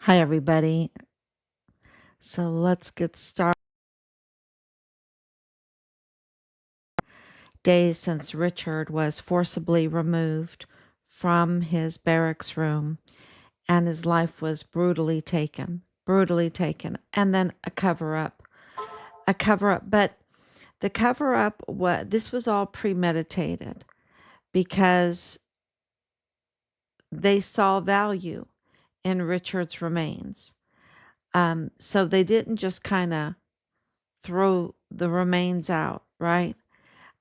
Hi, everybody. So let's get started. Days since Richard was forcibly removed from his barracks room and his life was brutally taken, and then a cover up. But the cover up, this was all premeditated because they saw value in Richard's remains. So they didn't just kind of throw the remains out, right?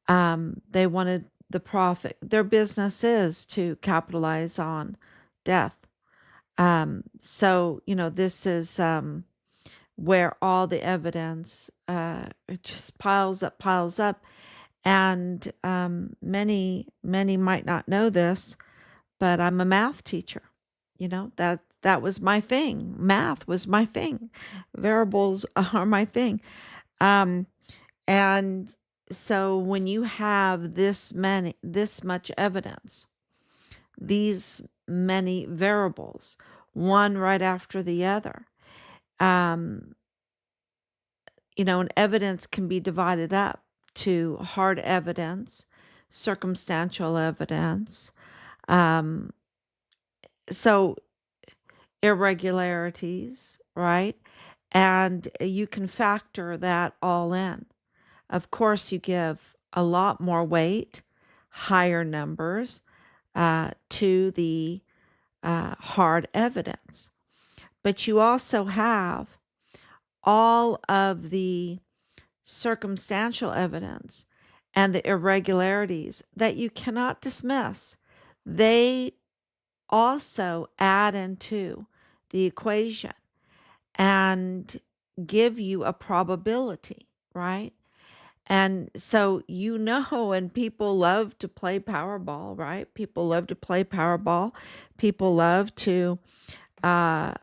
They wanted the profit. Their business is to capitalize on death. So this is where all the evidence it just piles up, and many might not know this, but I'm a math teacher. That was my thing. Math was my thing. Variables are my thing. Um, and so when you have this much evidence, these many variables, one right after the other, um, and evidence can be divided up to hard evidence, circumstantial evidence, um, so irregularities, right? And you can factor that all in. Of course, you give a lot more weight, higher numbers to the hard evidence. But you also have all of the circumstantial evidence and the irregularities that you cannot dismiss. They also add into the equation and give you a probability, right? And so, and people love to play Powerball, right? People love to play Powerball. People love to, uh,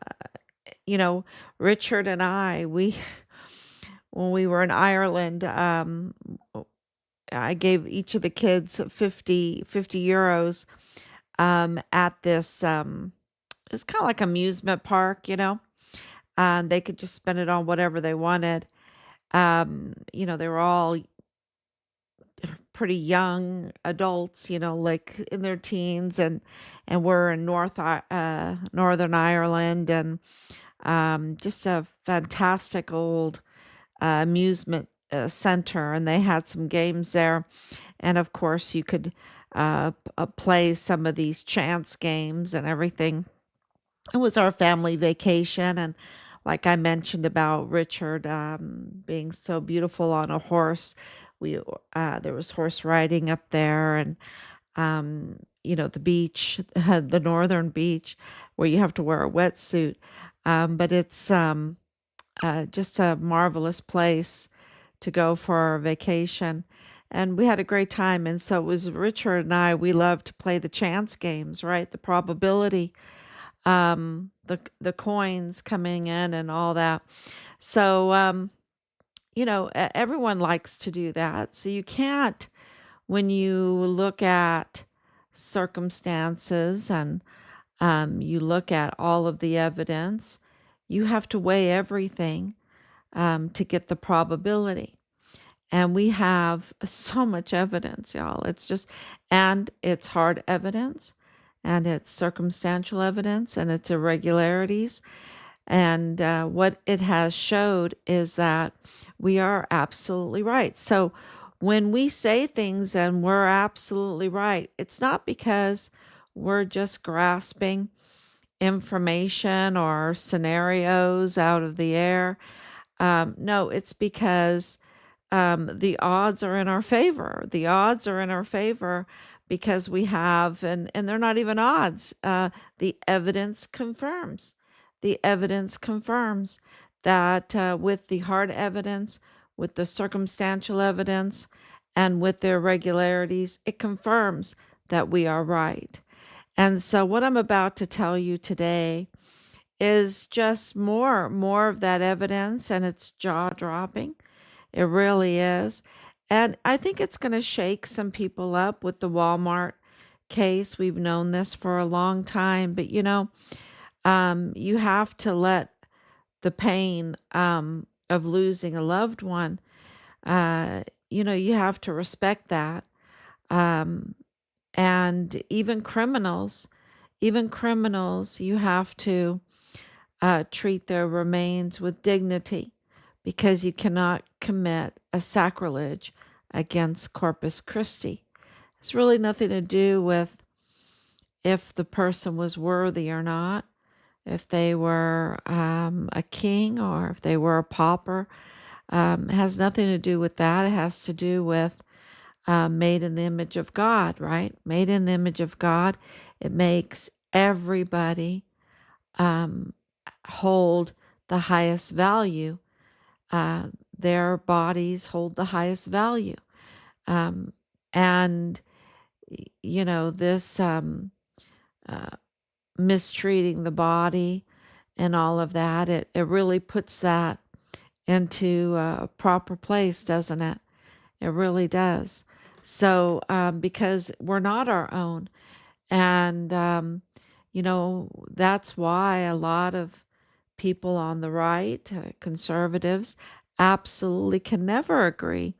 you know, Richard and I, when we were in Ireland, I gave each of the kids 50 euros at this, it's kind of like amusement park. And they could just spend it on whatever they wanted. They were all pretty young adults, like in their teens, and we're in Northern Ireland, and just a fantastic old amusement center, and they had some games there, and of course you could play some of these chance games and everything. It was our family vacation, and like I mentioned about Richard being so beautiful on a horse, we there was horse riding up there, and the beach, the northern beach, where you have to wear a wetsuit. But it's just a marvelous place to go for our vacation. And we had a great time. And so it was Richard and I, we loved to play the chance games, right? The probability, the coins coming in and all that. So, everyone likes to do that. So you can't, when you look at circumstances and you look at all of the evidence, you have to weigh everything to get the probability. And we have so much evidence, y'all. And it's hard evidence, and it's circumstantial evidence, and it's irregularities. And what it has showed is that we are absolutely right. So when we say things and we're absolutely right, it's not because we're just grasping information or scenarios out of the air. No, it's because the odds are in our favor. The odds are in our favor because we have, and they're not even odds. The evidence confirms. The evidence confirms that with the hard evidence, with the circumstantial evidence, and with the irregularities, it confirms that we are right. And so, what I'm about to tell you today is just more of that evidence, and it's jaw dropping. It really is. And I think it's going to shake some people up with the Walmart case. We've known this for a long time, but You have to let the pain of losing a loved one, uh, you have to respect that. Um, and even criminals, you have to treat their remains with dignity because you cannot commit a sacrilege against Corpus Christi. It's really nothing to do with if the person was worthy or not, if they were a king or if they were a pauper. It has nothing to do with that. It has to do with made in the image of God, right? Made in the image of God. It makes everybody um, hold the highest value. Uh, their bodies hold the highest value. Um, and, this uh, mistreating the body and all of that, it really puts that into a proper place, doesn't it? It really does. So, because we're not our own. And, that's why a lot of people on the right, conservatives, absolutely can never agree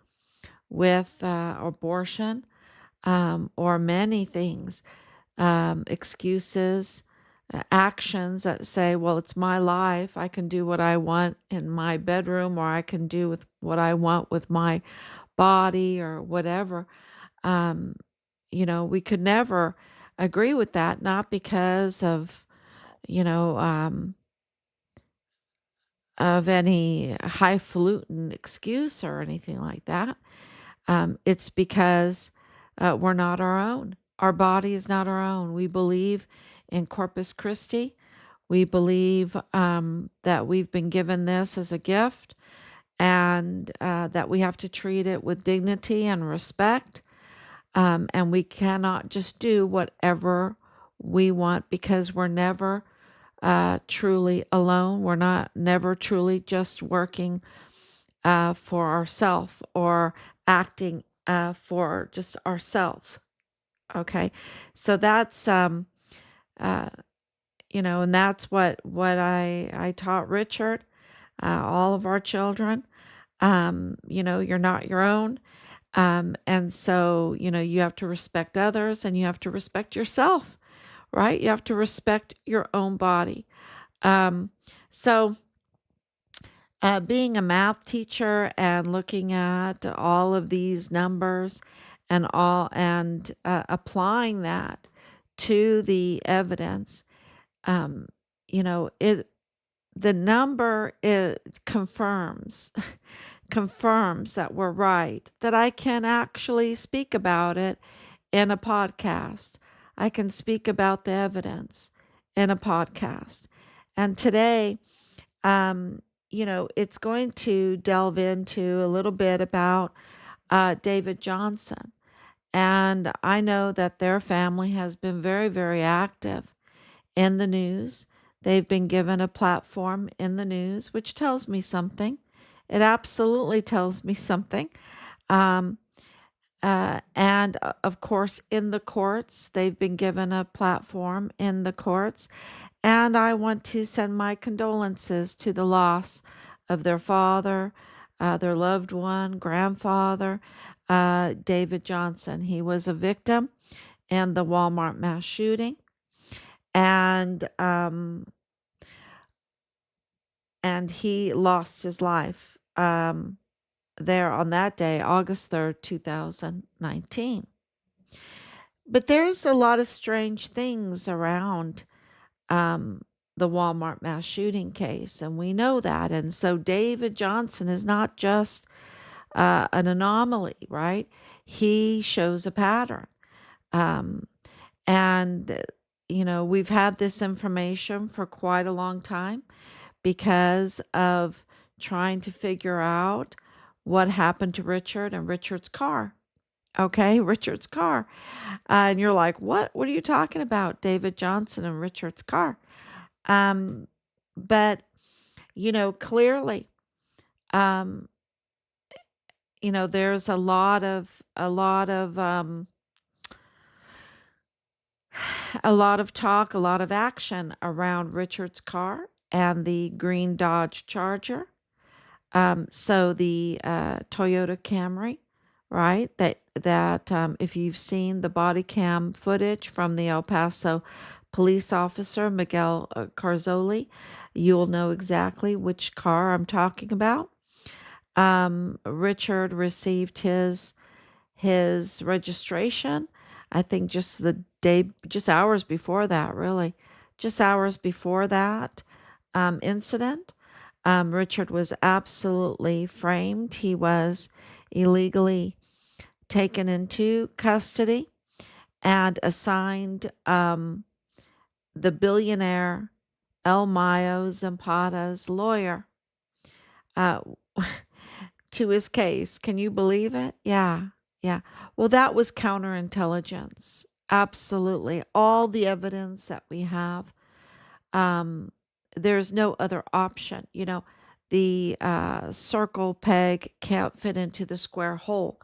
with abortion or many things, excuses, actions that say, well, it's my life. I can do what I want in my bedroom, or I can do with what I want with my body or whatever. Um, we could never agree with that, not because you know, um, of any highfalutin excuse or anything like that. It's because we're not our own. Our body is not our own. We believe in Corpus Christi. We believe that we've been given this as a gift and that we have to treat it with dignity and respect. And we cannot just do whatever we want because we're never truly alone. We're not never truly just working for ourselves or acting for just ourselves. Okay, so that's uh, and that's what I taught Richard, all of our children. You're not your own. And so, you have to respect others and you have to respect yourself, right? You have to respect your own body. Um, so, being a math teacher and looking at all of these numbers and applying that to the evidence, um, it the number confirms confirms that we're right, that I can actually speak about it in a podcast. I can speak about the evidence in a podcast. And today, um, it's going to delve into a little bit about David Johnson. And I know that their family has been very, very active in the news. They've been given a platform in the news, which tells me something. It absolutely tells me something. Um, and of course, in the courts, they've been given a platform in the courts. And I want to send my condolences to the loss of their father, their loved one, grandfather, David Johnson. He was a victim in the Walmart mass shooting. And he lost his life there on that day, August 3rd, 2019. But there's a lot of strange things around um, the Walmart mass shooting case, and we know that. And so David Johnson is not just an anomaly, right? He shows a pattern. Um, and, we've had this information for quite a long time because of trying to figure out what happened to Richard and Richard's car. Okay, Richard's car. And you're like, what? What are you talking about? David Johnson and Richard's car. Um, but, clearly, um, there's a lot of A lot of talk, a lot of action around Richard's car and the green Dodge Charger. So the Toyota Camry, right? That if you've seen the body cam footage from the El Paso police officer Miguel Carzoli, you'll know exactly which car I'm talking about. Richard received his registration, I think just hours before that, really, just hours before that incident. Richard was absolutely framed. He was illegally taken into custody and assigned the billionaire El Mayo Zapata's lawyer uh, to his case. Can you believe it? Yeah, yeah. Well, that was counterintelligence. Absolutely. All the evidence that we have, um, there's no other option. The circle peg can't fit into the square hole.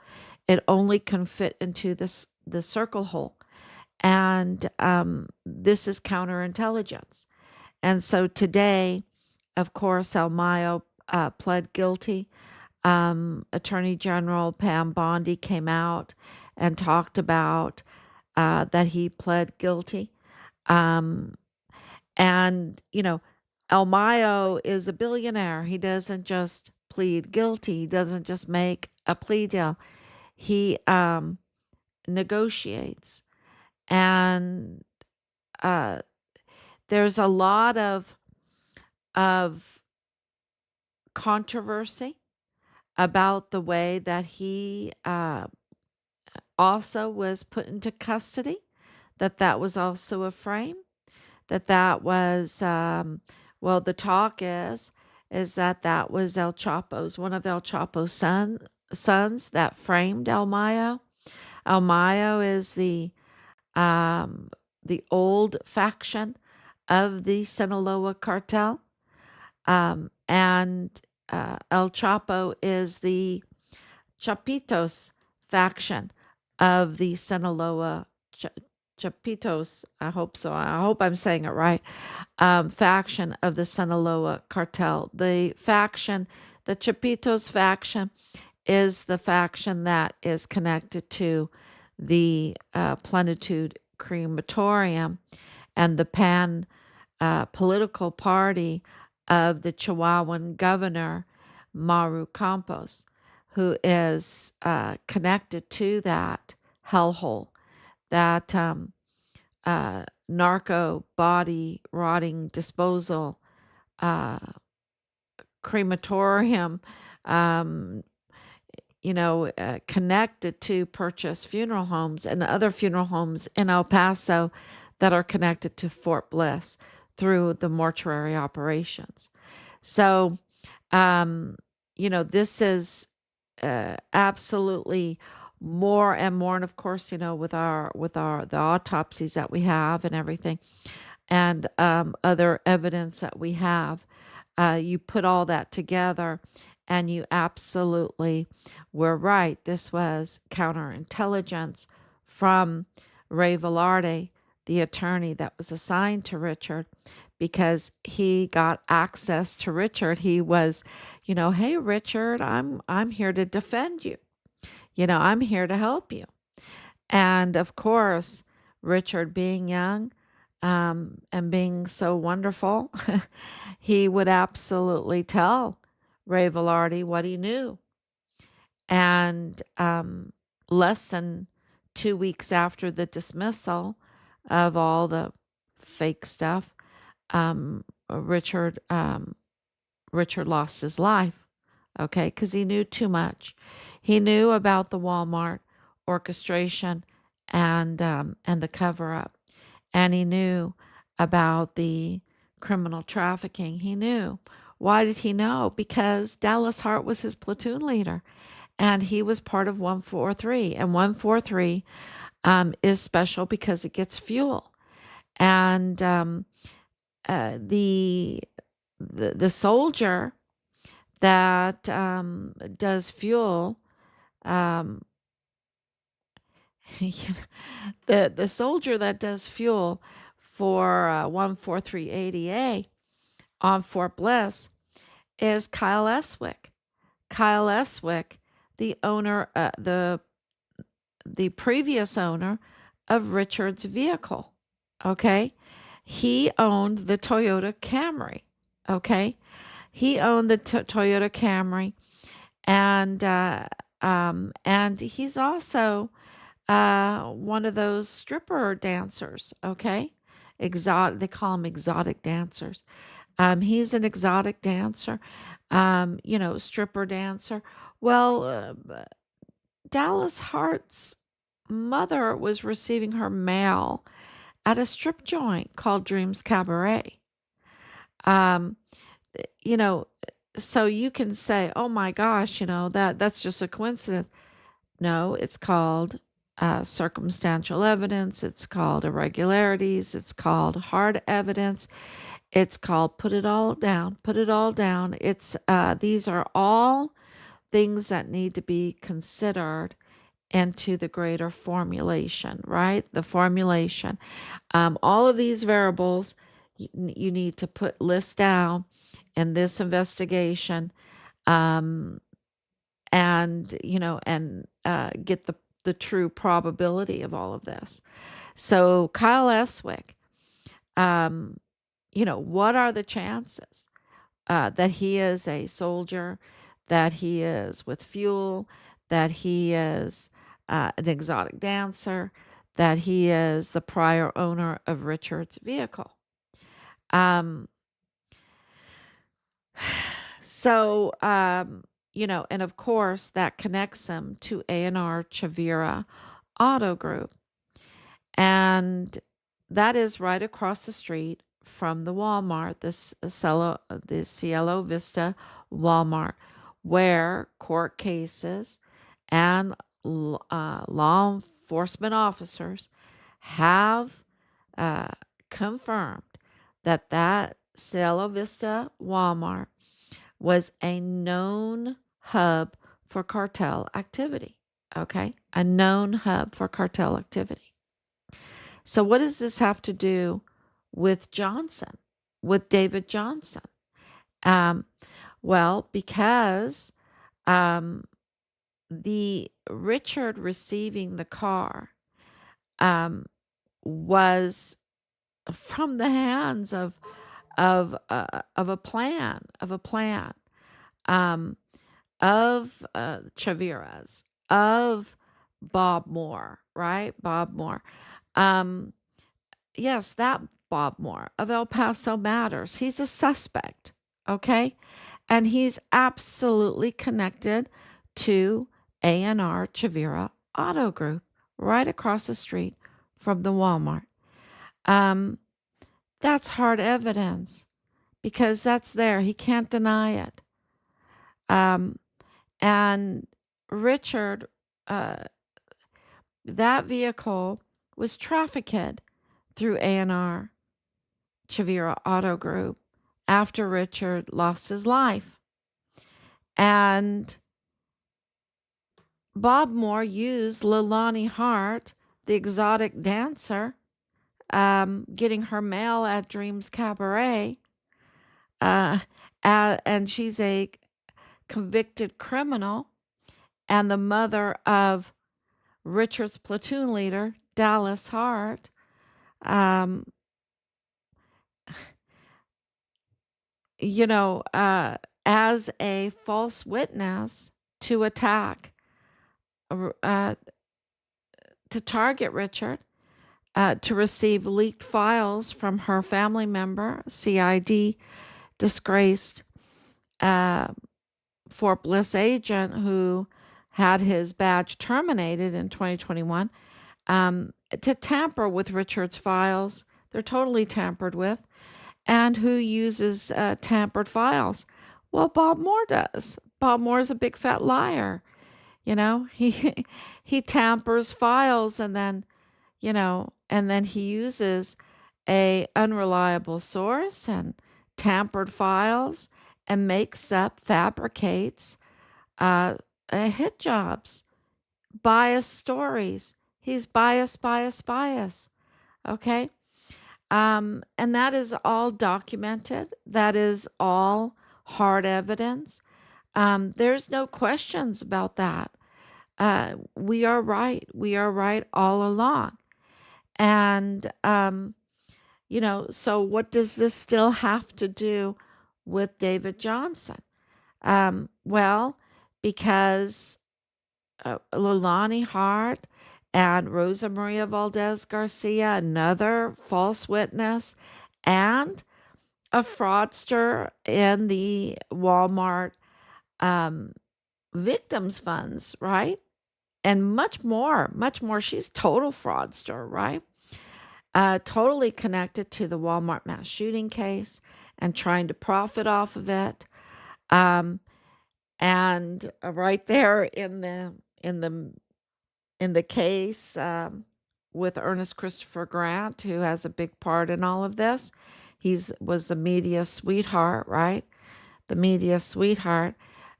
It only can fit into the circle hole. And this is counterintelligence. And so today, of course, El Mayo pled guilty. Attorney General Pam Bondi came out and talked about that he pled guilty. Um, and, El Mayo is a billionaire. He doesn't just plead guilty, he doesn't just make a plea deal, he negotiates. And uh, there's a lot of controversy about the way that he also was put into custody, that was also a frame, that was, well, the talk is that was one of El Chapo's sons that framed El Mayo. El Mayo is the old faction of the Sinaloa cartel. And El Chapo is the Chapitos faction of the Sinaloa Chapitos. I hope so. I hope I'm saying it right. Faction of the Sinaloa cartel. The Chapitos faction, is the faction that is connected to the Plenitude Crematorium and the Pan political party of the Chihuahuan governor, Maru Campos, who is connected to that hellhole, that narco body rotting disposal crematorium, um, connected to Purchase Funeral Homes and other funeral homes in El Paso that are connected to Fort Bliss through the mortuary operations. So, this is absolutely more and more, and of course, with the autopsies that we have and everything, and other evidence that we have, you put all that together, and you absolutely were right. This was counterintelligence from Ray Velarde, the attorney that was assigned to Richard, because he got access to Richard. He was, hey Richard, I'm here to defend you. I'm here to help you. And of course, Richard being young and being so wonderful, he would absolutely tell Ray Velarde what he knew. And less than 2 weeks after the dismissal of all the fake stuff, Richard lost his life. Okay, because he knew too much. He knew about the Walmart orchestration and the cover up, and he knew about the criminal trafficking. He knew. Why did he know? Because Dallas Hart was his platoon leader, and he was part of 143. And 143 is special because it gets fuel, and the soldier that does fuel You know, the soldier that does fuel for 14380A on Fort Bliss is Kyle Eswick. Kyle Eswick, the owner, the previous owner of Richard's vehicle. Okay, he owned the Toyota Camry. Okay, he owned the Toyota Camry, and he's also one of those stripper dancers. Okay, exotic. They call them exotic dancers. He's an exotic dancer. Stripper dancer. Well, Dallas Hart's mother was receiving her mail at a strip joint called Dreams Cabaret. Um, you know, so you can say, "Oh my gosh, that's just a coincidence." No, it's called circumstantial evidence. It's called irregularities. It's called hard evidence. It's called put it all down. Put it all down. These are all things that need to be considered into the greater formulation, right? The formulation. All of these variables you need to list down in this investigation, um, and get the true probability of all of this. So Kyle Eswick, um, what are the chances that he is a soldier, that he is with fuel, that he is an exotic dancer, that he is the prior owner of Richard's vehicle? Um, and of course, that connects him to A&R Chavira Auto Group. And that is right across the street from the Walmart, the Cielo Vista Walmart, where court cases and law enforcement officers have uh, confirmed that Cielo Vista Walmart was a known hub for cartel activity. Okay, a known hub for cartel activity. So, what does this have to do with Johnson, with David Johnson? Um, well, because um, the Richard receiving the car was from the hands of a plan um, of Chavira's, of Bob Moore, right? Bob Moore. Um, yes, that Bob Moore of El Paso Matters. He's a suspect, okay? And he's absolutely connected to A&R Chavira Auto Group right across the street from the Walmart. Um, that's hard evidence because that's there. He can't deny it. Um, and Richard, uh, that vehicle was trafficked through A&R Chavira Auto Group after Richard lost his life. And Bob Moore used Leilani Hart, the exotic dancer, getting her mail at Dreams Cabaret. Uh, and she's a convicted criminal and the mother of Richard's platoon leader, Dallas Hart. Um, as a false witness to attack, uh, to target Richard, to receive leaked files from her family member, CID, disgraced uh, Fort Bliss agent who had his badge terminated in 2021, to tamper with Richard's files. They're totally tampered with. And who uses tampered files? Well, Bob Moore does. Bob Moore is a big fat liar. He he tampers files and then he uses a unreliable source and tampered files and fabricates hit jobs, biased stories. He's biased, biased, biased. Okay. And that is all documented. That is all hard evidence. There's no questions about that. We are right. We are right all along. And, so what does this still have to do with David Johnson? Well, because Leilani Hart and Rosa Maria Valdez Garcia, another false witness, and a fraudster in the Walmart um, victims funds, right? And much more, much more. She's total fraudster, right? Totally connected to the Walmart mass shooting case and trying to profit off of it. Um, and right there in the case with Ernest Christopher Grant, who has a big part in all of this, was the media sweetheart, right? The media sweetheart.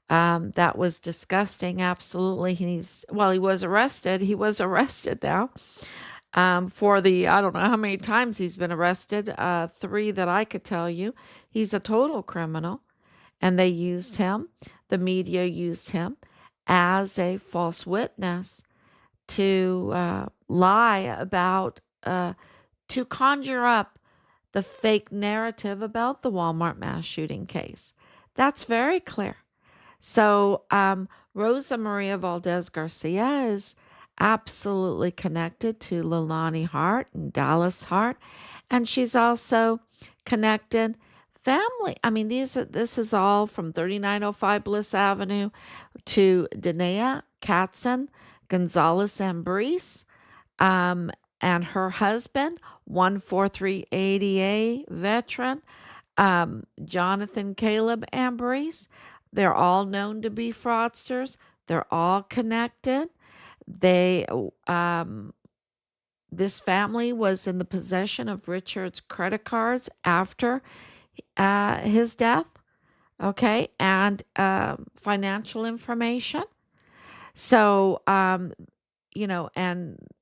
That was disgusting. Absolutely. He was arrested. He was arrested now for I don't know how many times he's been arrested. Three that I could tell you. He's a total criminal. And they used him, the media used him as a false witness to lie about, to conjure up the fake narrative about the Walmart mass shooting case. That's very clear. So, Rosa Maria Valdez Garcia is absolutely connected to Leilani Hart and Dallas Hart, and she's also connected family. I mean, this is all from 3905 Bliss Avenue to Danae Katzen Gonzalez Ambrose, um, and her husband, 14380A veteran, Jonathan Caleb Ambrose. They're all known to be fraudsters. They're all connected. They, this family was in the possession of Richard's credit cards after his death. Okay, and financial information. So, and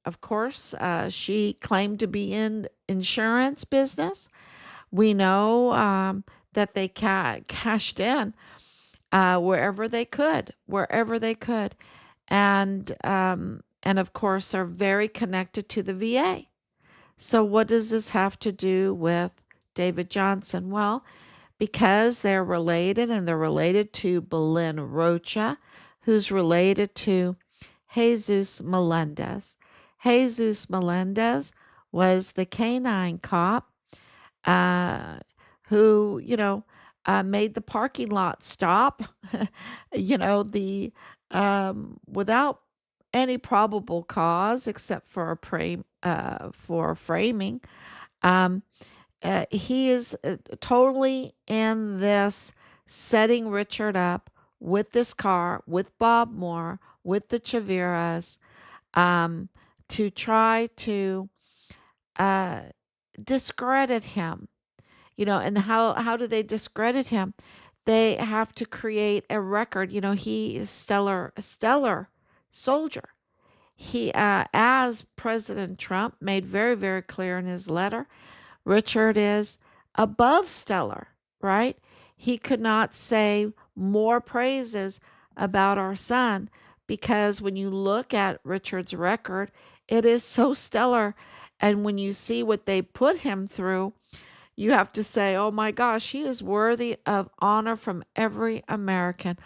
of course, she claimed to be in insurance business. We know that they cashed in wherever they could, and of course are very connected to the VA. So what does this have to do with David Johnson? Well, because they're related, and they're related to Belen Rocha, who's related to Jesus Melendez. Jesus Melendez was the canine cop uh, who, made the parking lot stop, the without any probable cause except for for framing. Um, he is totally in this, setting Richard up with this car, with Bob Moore, with the Chaviras, um, to try to uh, discredit him. And how do they discredit him? They have to create a record. He is a stellar soldier. He, as President Trump made very, very clear in his letter, Richard is above stellar, right? He could not say more praises about our son, because when you look at Richard's record, it is so stellar. And when you see what they put him through, you have to say, oh my gosh, he is worthy of honor from every American.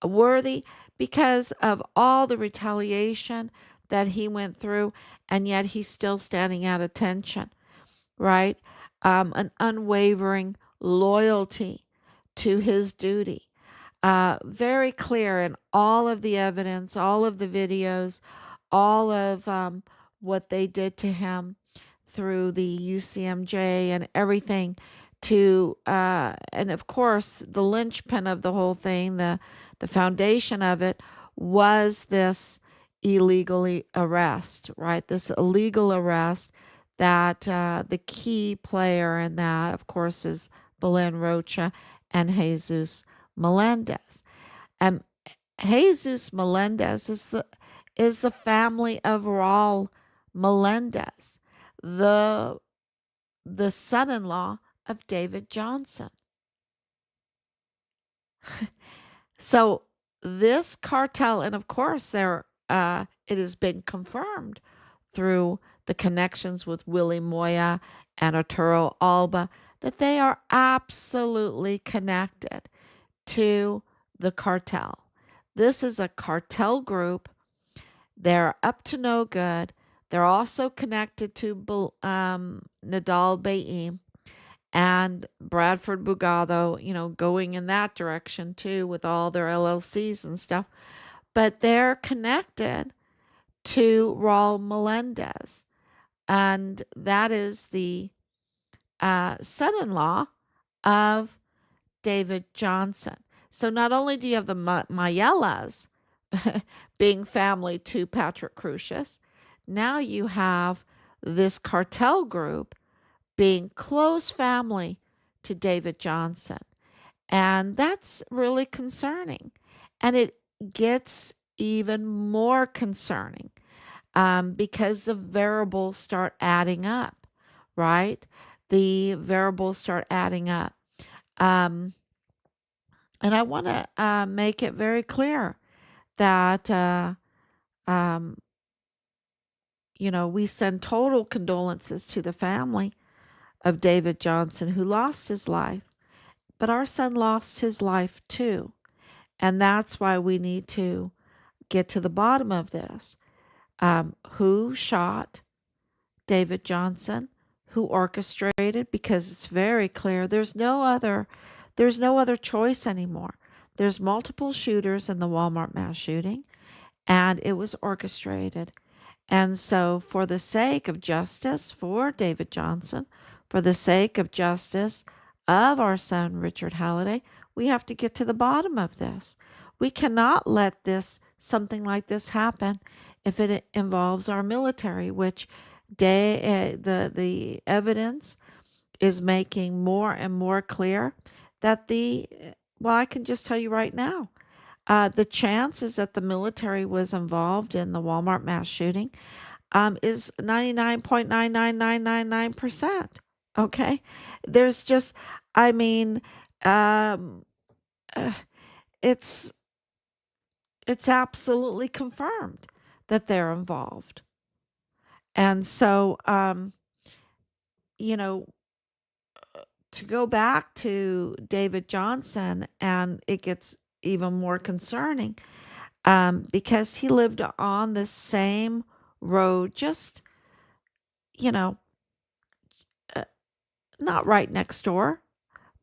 Worthy because of all the retaliation that he went through, and yet he's still standing at attention, right? An unwavering loyalty to his duty. Very clear in all of the evidence, all of the videos, all of what they did to him through the UCMJ and everything, and of course, the linchpin of the whole thing, the foundation of it, was this illegal arrest, right? This illegal arrest, that the key player in that, of course, is Belen Rocha and Jesus Melendez. And Jesus Melendez is the family of Raul Melendez, the son-in-law of David Johnson. So this cartel, and of course, it has been confirmed through the connections with Willie Moya and Arturo Alba that they are absolutely connected to the cartel. This is a cartel group. They're up to no good. They're also connected to Nadal Baim and Bradford Bugado, going in that direction too with all their LLCs and stuff. But they're connected to Raul Melendez, and that is the son-in-law of David Johnson. So not only do you have the Mayellas being family to Patrick Crucius, now you have this cartel group being close family to David Johnson. And that's really concerning. And it gets even more concerning because the variables start adding up, right? The variables start adding up. Um, and I want to make it very clear that, um, we send total condolences to the family of David Johnson, who lost his life. But our son lost his life too. And that's why we need to get to the bottom of this. Who shot David Johnson? Who orchestrated? Because it's very clear there's no other choice anymore. There's multiple shooters in the Walmart mass shooting, and it was orchestrated. And so, for the sake of justice for David Johnson, for the sake of justice of our son Richard Halliday, we have to get to the bottom of this. We cannot let something like this happen if it involves our military, which the evidence is making more and more clear that I can just tell you right now, the chances that the military was involved in the Walmart mass shooting is 99.99999%. Okay. There's just, I mean, um, uh, it's, it's absolutely confirmed that they're involved. And so, you know, to go back to David Johnson, and it gets even more concerning because he lived on the same road, just, you know, uh, not right next door,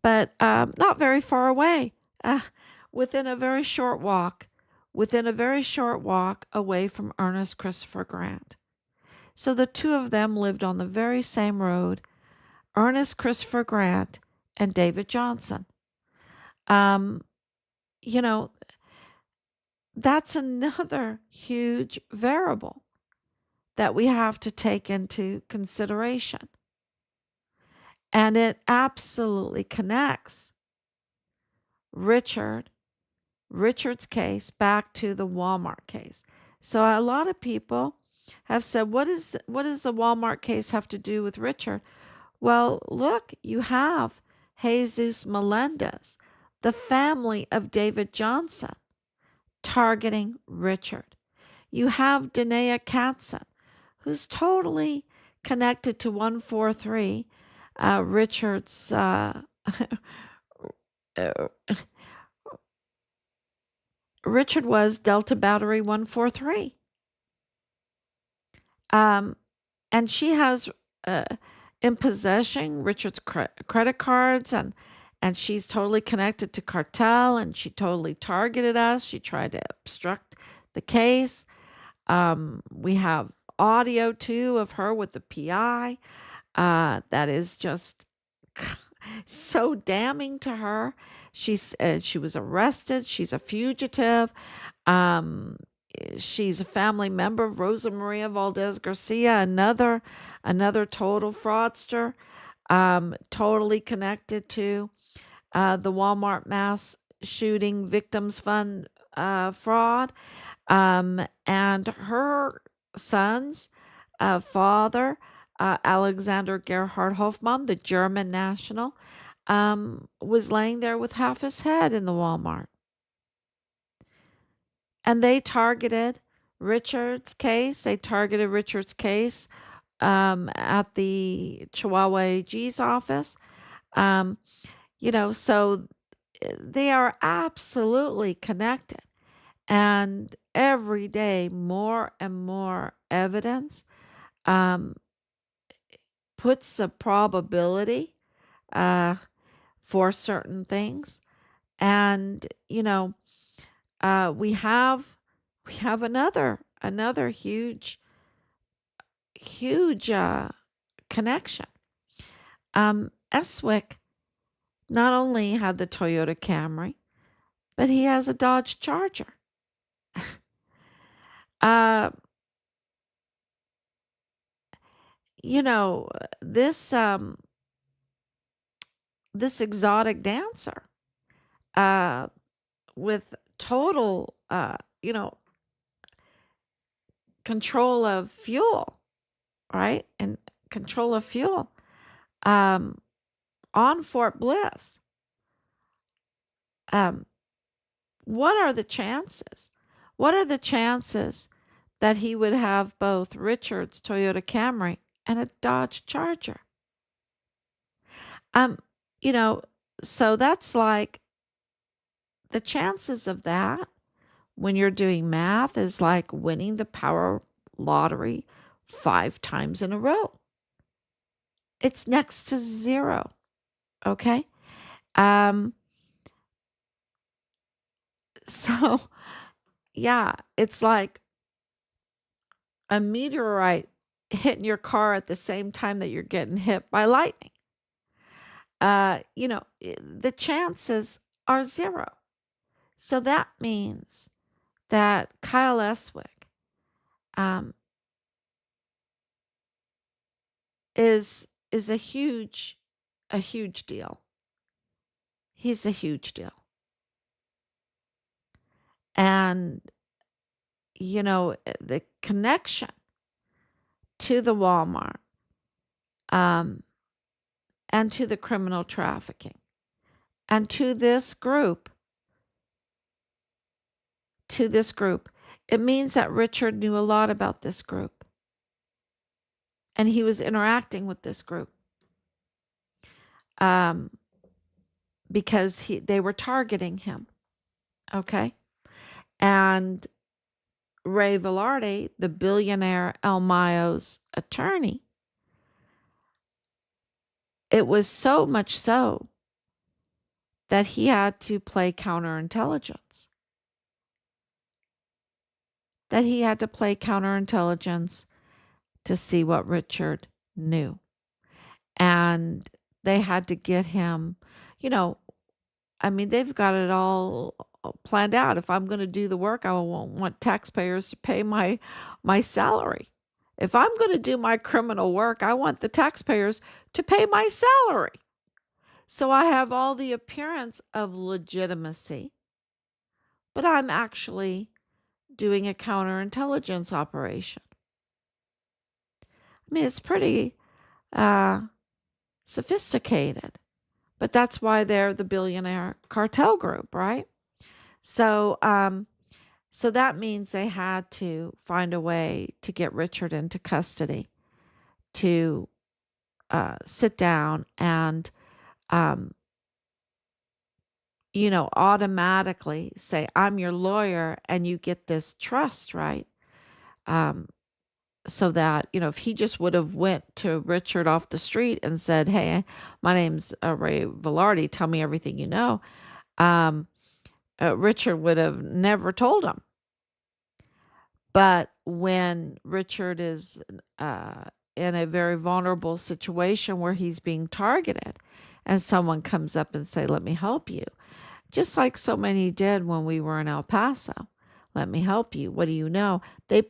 but not very far away, uh, within a very short walk, away from Ernest Christopher Grant. So the two of them lived on the very same road, Ernest Christopher Grant and David Johnson. Um, you know, that's another huge variable that we have to take into consideration. And it absolutely connects Richard's case back to the Walmart case. So a lot of people have said, what does the Walmart case have to do with Richard? Well, look, you have Jesus Melendez, the family of David Johnson, targeting Richard. You have Danae Katzen, who's totally connected to 143, Richard's uh, Richard was Delta Battery 143. And she has uh, in possession Richard's credit cards, and she's totally connected to cartel, and she totally targeted us. She tried to obstruct the case. We have audio too of her with the PI. That is just so damning to her. She was arrested. She's a fugitive. Um, she's a family member of Rosa Maria Valdez Garcia, another total fraudster, totally connected to the Walmart mass shooting victims fund fraud. And her son's father, Alexander Gerhard Hofmann, the German national, was laying there with half his head in the Walmart. And they targeted Richard's case. They targeted Richard's case at the Chihuahua AG's office. Um, so they are absolutely connected. And every day, more and more evidence um, puts a probability uh, for certain things. And we have another huge connection. Eswick not only had the Toyota Camry, but he has a Dodge Charger. Uh, you know, this this exotic dancer uh, with total control of fuel, right? And control of fuel um, on Fort Bliss. Um, what are the chances? What are the chances that he would have both Richard's Toyota Camry and a Dodge Charger? Um, you know, so that's like the chances of that when you're doing math is like winning the power lottery 5 times in a row. It's next to zero. Okay. Um, so yeah, it's like a meteorite hitting your car at the same time that you're getting hit by lightning. The chances are zero. So that means that Kyle Eswick um, is a huge deal. He's a huge deal. And the connection to the Walmart um, and to the criminal trafficking and to this group, it means that Richard knew a lot about this group and he was interacting with this group um, because they were targeting him. Okay. And Ray Velarde, the billionaire El Mayo's attorney, it was so much so that he had to play counterintelligence. To see what Richard knew. And they had to get him, you know, they've got it all planned out. If I'm going to do the work, I won't want taxpayers to pay my salary. If I'm going to do my criminal work, I want the taxpayers to pay my salary. So I have all the appearance of legitimacy, but I'm actually doing a counterintelligence operation. It's pretty sophisticated, but that's why they're the billionaire cartel group, right? So, so that means they had to find a way to get Richard into custody, to sit down and, um, automatically say, I'm your lawyer and you get this trust, right? Um, so that, if he just would have went to Richard off the street and said, hey, my name's Ray Velarde, tell me everything you know, um, Richard would have never told him. But when Richard is in a very vulnerable situation where he's being targeted and someone comes up and say, let me help you, just like so many did when we were in El Paso. Let me help you. What do you know? They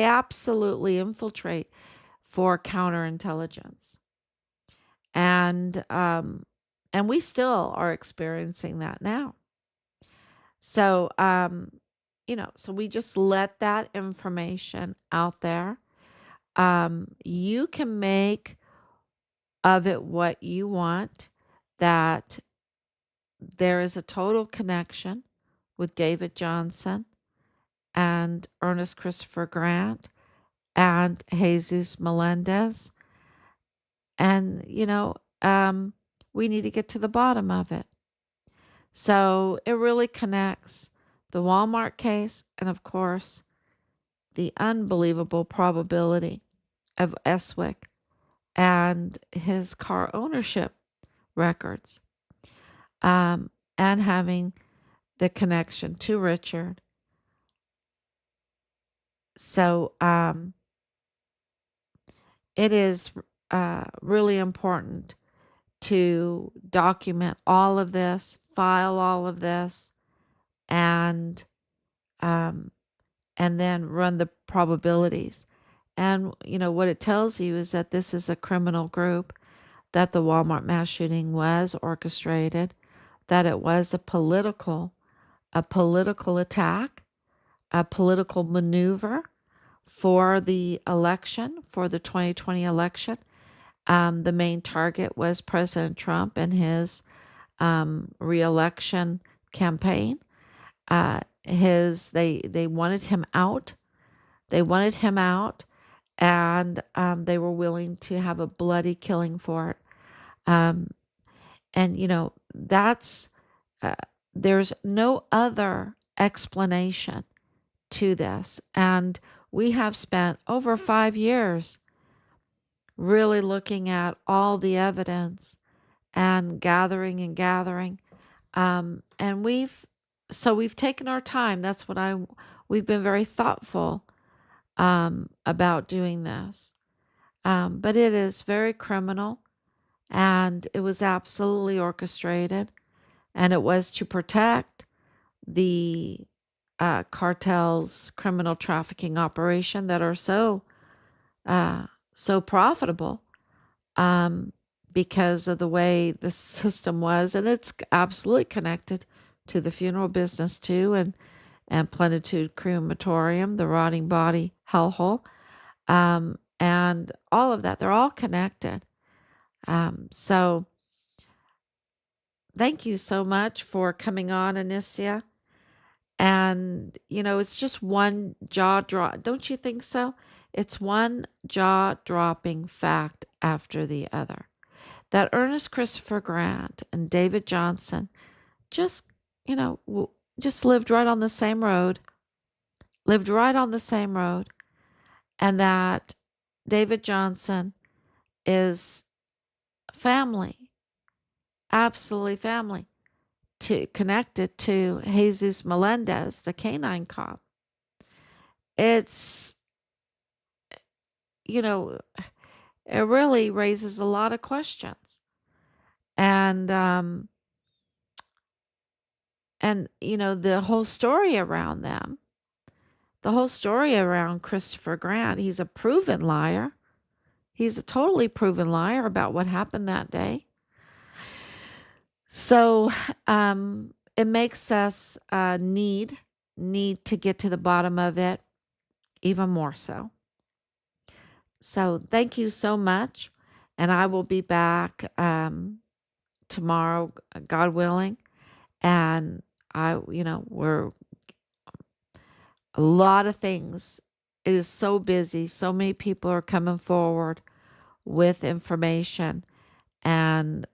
absolutely infiltrate for counterintelligence. And we still are experiencing that now. So, so we just let that information out there. You can make of it what you want, that there is a total connection with David Johnson and Ernest Christopher Grant and Jesus Melendez. And, we need to get to the bottom of it. So it really connects the Walmart case and, of course, the unbelievable probability of Eswick and his car ownership records, and having the connection to Richard. So it is really important to document all of this, file all of this, and um, and then run the probabilities. And what it tells you is that this is a criminal group, that the Walmart mass shooting was orchestrated, that it was a political attack, a political maneuver for the election, for the 2020 election. The main target was President Trump and his reelection campaign. They wanted him out. They wanted him out, and they were willing to have a bloody killing for it. And that's there's no other explanation to this. And we have spent over 5 years really looking at all the evidence and gathering and gathering. And we've taken our time. We've been very thoughtful about doing this. But it is very criminal, and it was absolutely orchestrated, and it was to protect the cartel's criminal trafficking operation that are so profitable, because of the way the system was. And it's absolutely connected to the funeral business too, and Plenitude Crematorium, the rotting body hellhole, and all of that. They're all connected. So thank you so much for coming on, Anicia. And, it's just one jaw drop. Don't you think so? It's one jaw dropping fact after the other. That Ernest Christopher Grant and David Johnson just, just lived right on the same road, and that David Johnson is family, absolutely family, connected to Jesus Melendez, the canine cop. It's, it really raises a lot of questions. And the whole story around them, the whole story around Christopher Grant, he's a proven liar. He's a totally proven liar about what happened that day. So it makes us need to get to the bottom of it even more so. So thank you so much. And I will be back tomorrow, God willing. And we're a lot of things. It is so busy. So many people are coming forward with information, and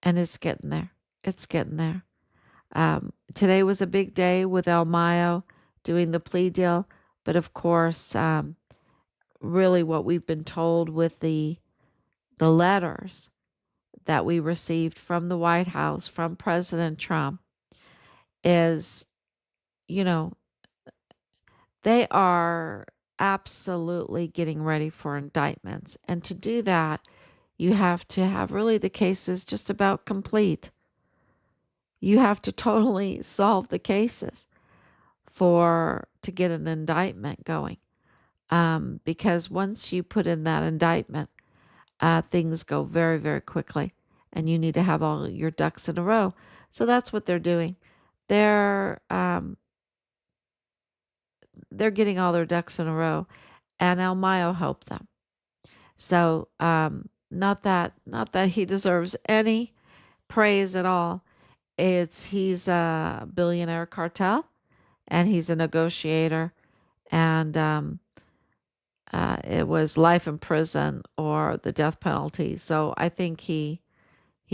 it's getting there. It's getting there. Today was a big day with El Mayo doing the plea deal, but of course, really what we've been told with the letters that we received from the White House, from President Trump, is, they are absolutely getting ready for indictments. And to do that, you have to have really the cases just about complete. You have to totally solve the cases to get an indictment going. Because once you put in that indictment, things go very, very quickly, and you need to have all your ducks in a row. So that's what they're doing. they're um, they're getting all their ducks in a row, and Elmayo helped them. So not that he deserves any praise at all. He's a billionaire cartel, and he's a negotiator, and it was life in prison or the death penalty. So I think he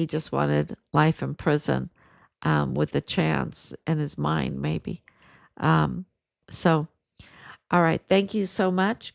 just wanted life in prison, with a chance in his mind, maybe. Um, so, all right. Thank you so much.